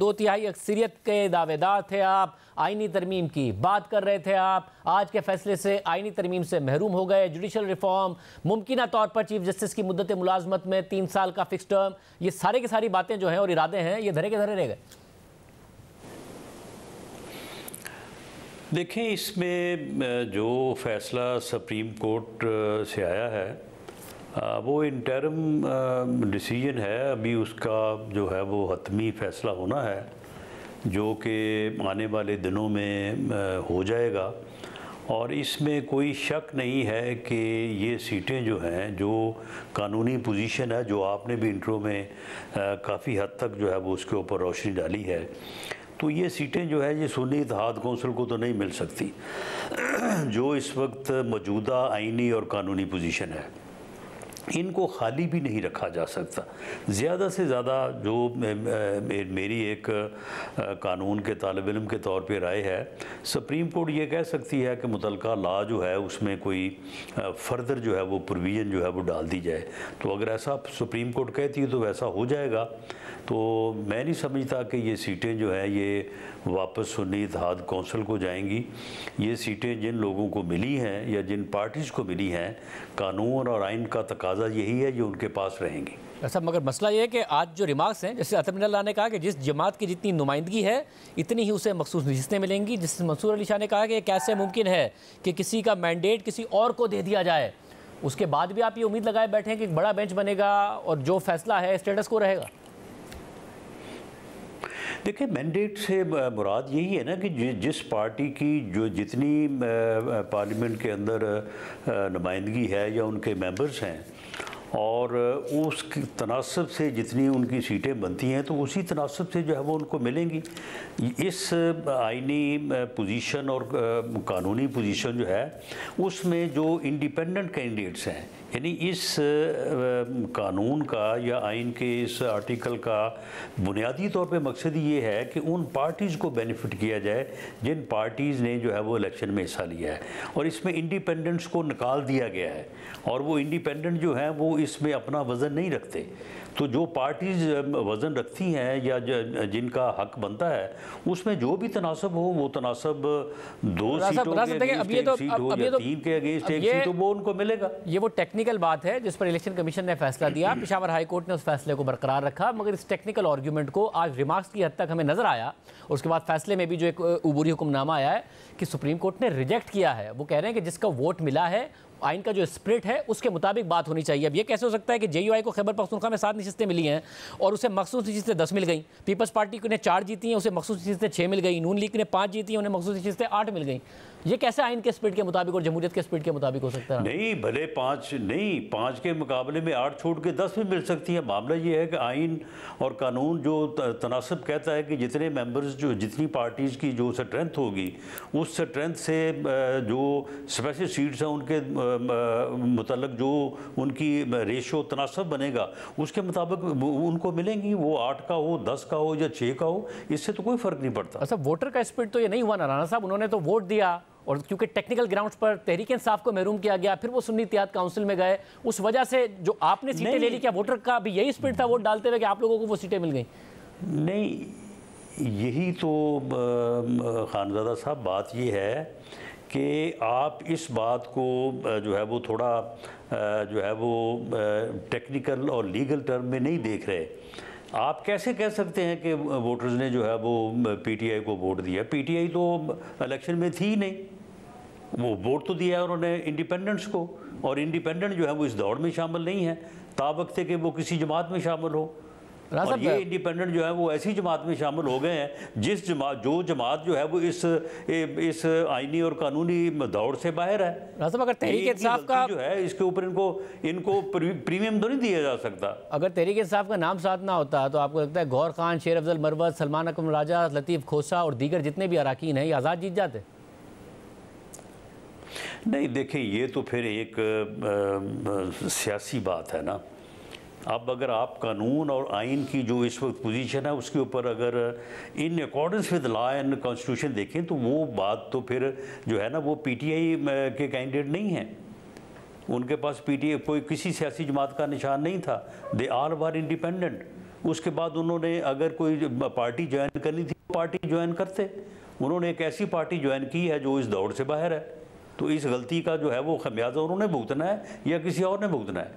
दो तिहाई अक्सरियत के दावेदार थे आप, आईनी तरमीम की बात कर रहे थे आप, आज के फैसले से आईनी तरमीम से महरूम हो गए। जुडिशल रिफॉर्म, मुमकिना तौर पर चीफ जस्टिस की मुद्दत मुलाजमत में 3 साल का फिक्स टर्म, ये सारे की सारी बातें जो हैं और इरादे हैं ये धरे के धरे रह गए। देखें, इसमें जो फैसला सुप्रीम कोर्ट से आया है वो इंटरम डिसीजन है। अभी उसका जो है वो हतमी फ़ैसला होना है जो कि आने वाले दिनों में हो जाएगा। और इसमें कोई शक नहीं है कि ये सीटें जो हैं, जो कानूनी पोजीशन है, जो आपने भी इंट्रो में काफ़ी हद तक जो है वो उसके ऊपर रोशनी डाली है, तो ये सीटें जो है ये सुन्नी इत्तेहाद कौंसिल को तो नहीं मिल सकती। जो इस वक्त मौजूदा आइनी और कानूनी पोजीशन है, इनको खाली भी नहीं रखा जा सकता। ज़्यादा से ज़्यादा जो मेरी एक कानून के तालिब इल्म के तौर पे राय है, सुप्रीम कोर्ट ये कह सकती है कि मुतलका लॉ जो है उसमें कोई फर्दर जो है वो प्रोविज़न जो है वो डाल दी जाए। तो अगर ऐसा सुप्रीम कोर्ट कहती है तो वैसा हो जाएगा। तो मैं नहीं समझता कि ये सीटें जो है ये वापस सुन्नी इत्तेहाद कौंसिल को जाएंगी। ये सीटें जिन लोगों को मिली हैं या जिन पार्टीज़ को मिली हैं, कानून और आइन का तकाजा यही है, ये उनके पास रहेंगी। अच्छा, मगर मसला ये है कि आज जो रिमार्क्स हैं, जैसे अतर मिनल्लाह ने कहा कि जिस जमात की जितनी नुमाइंदगी है इतनी ही उसे मखसूस नशिस्तें मिलेंगी। जिस मंसूर अली शाह ने कहा कि कैसे मुमकिन है कि किसी का मैंडेट किसी और को दे दिया जाए, उसके बाद भी आप ये उम्मीद लगाए बैठे हैं कि एक बड़ा बेंच बनेगा और जो फैसला है स्टेटस को रहेगा। देखिए, मैंडेट से मुराद यही है ना कि जिस पार्टी की जो जितनी पार्लियामेंट के अंदर नुमाइंदगी है या उनके मेंबर्स हैं और उस तनासब से जितनी उनकी सीटें बनती हैं तो उसी तनासब से जो है वो उनको मिलेंगी। इस आइनी पोजीशन और कानूनी पोजीशन जो है उसमें जो इंडिपेंडेंट कैंडिडेट्स हैं, यानी इस कानून का या आइन के इस आर्टिकल का बुनियादी तौर पे मकसद ये है कि उन पार्टीज़ को बेनिफिट किया जाए जिन पार्टीज़ ने जो है वो इलेक्शन में हिस्सा लिया है। और इसमें इंडिपेंडेंट्स को निकाल दिया गया है और वो इंडिपेंडेंट जो हैं वो इसमें अपना वज़न नहीं रखते। तो जो पार्टीज़ वज़न रखती हैं या जिनका हक बनता है उसमें जो भी तनासब हो, वो तनासब 2 सीटों के अगेंस्ट एक सीट हो या 3 के अगेंस्ट एक सीट हो, वो उनको मिलेगा। ये वो टेक्निकल बात है जिस पर इलेक्शन कमीशन ने फैसला दिया। पेशावर हाई कोर्ट ने उस फैसले को बरकरार रखा, मगर इस टेक्निकल आर्ग्यूमेंट को आज रिमार्क्स की हद तक हमें नजर आया और उसके बाद फैसले में भी जो एक उबूरी हुक्मनामा आया है कि सुप्रीम कोर्ट ने रिजेक्ट किया है। वो कह रहे हैं कि जिसका वोट मिला है, आइन का जो स्प्रिट है उसके मुताबिक बात होनी चाहिए। अब ये कैसे हो सकता है कि JUI को खैबर पख्तूनख्वा में 7 नशिस्तें मिली हैं और उसे मखसूस नशिस्तें 10 मिल गई, पीपल्स पार्टी ने 4 जीती हैं, उसे मखसूस नशिस्तें 6 मिल गई, नून लीग ने 5 जीती हैं, उन्हें मखसूस नशिस्तें 8 मिल गई। ये कैसे आइन के स्प्रिट के मुताबिक और जमहूरियत के स्प्रिट के मुताबिक हो सकता है? नहीं, भले 5 के मुकाबले में 8 छोड़ के 10 भी मिल सकती है। मामला ये है कि आइन और कानून जो तनासब कहता है कि जितने मेंबर्स जो जितनी पार्टीज़ की जो स्ट्रेंथ होगी उस स्ट्रेंथ से जो स्पेशल सीट्स हैं उनके मुतल्लक जो उनकी रेशो तनासब बनेगा उसके मुताबिक उनको मिलेंगी। वो 8 का हो, 10 का हो या 6 का हो, इससे तो कोई फ़र्क नहीं पड़ता। अच्छा, वोटर का स्प्रिट तो ये नहीं हुआ ना राना साहब, उन्होंने तो वोट दिया और क्योंकि टेक्निकल ग्राउंड्स पर तहरीक इंसाफ को महरूम किया गया, फिर वो सुन्नी इत्तेहाद काउंसिल में गए, उस वजह से जो आपने सीटें ले ली, क्या वोटर का भी यही स्प्रिट था वोट डालते हुए कि आप लोगों को वो सीटें मिल गई? नहीं, यही तो खानज़ादा साहब बात ये है कि आप इस बात को जो है वो थोड़ा जो है वो टेक्निकल और लीगल टर्म में नहीं देख रहे। आप कैसे कह सकते हैं कि वोटर्स ने जो है वो PTI को वोट दिया? PTI तो इलेक्शन में थी ही नहीं, वो वोट तो दिया है उन्होंने इंडिपेंडेंट्स को, और इंडिपेंडेंट जो है वो इस दौड़ में शामिल नहीं है ताबकते कि वो किसी जमात में शामिल हो। और ये इंडिपेंडेंट जो है वो ऐसी जमात में शामिल हो गए हैं जो जमात जो है वो इस आइनी और कानूनी दौड़ से बाहर है। अगर तहरीक इंसाफ का जो है इसके ऊपर इनको प्रीमियम तो नहीं दिया जा सकता। अगर तहरीक इंसाफ का नाम साथ ना होता तो आपको लगता है गौर खान, शेर अफजल मरवत, सलमान अकरम राजा, लतीफ़ खोसा और दीगर जितने भी अराकीन हैं ये आज़ाद जीत जाते? नहीं, देखें, ये तो फिर एक सियासी बात है ना। अब अगर आप कानून और आइन की जो इस वक्त पोजीशन है उसके ऊपर अगर in accordance with law and constitution देखें तो वो बात तो फिर जो है ना वो PTI के कैंडिडेट नहीं हैं। उनके पास PTI कोई किसी सियासी जमात का निशान नहीं था। They all were independent. उसके बाद उन्होंने अगर कोई पार्टी ज्वाइन करनी थी पार्टी ज्वाइन करते। उन्होंने एक ऐसी पार्टी ज्वाइन की है जो इस दौड़ से बाहर है, तो इस गलती का जो है वो खमियाजा उन्होंने भुगतना है या किसी और ने भुगतना है।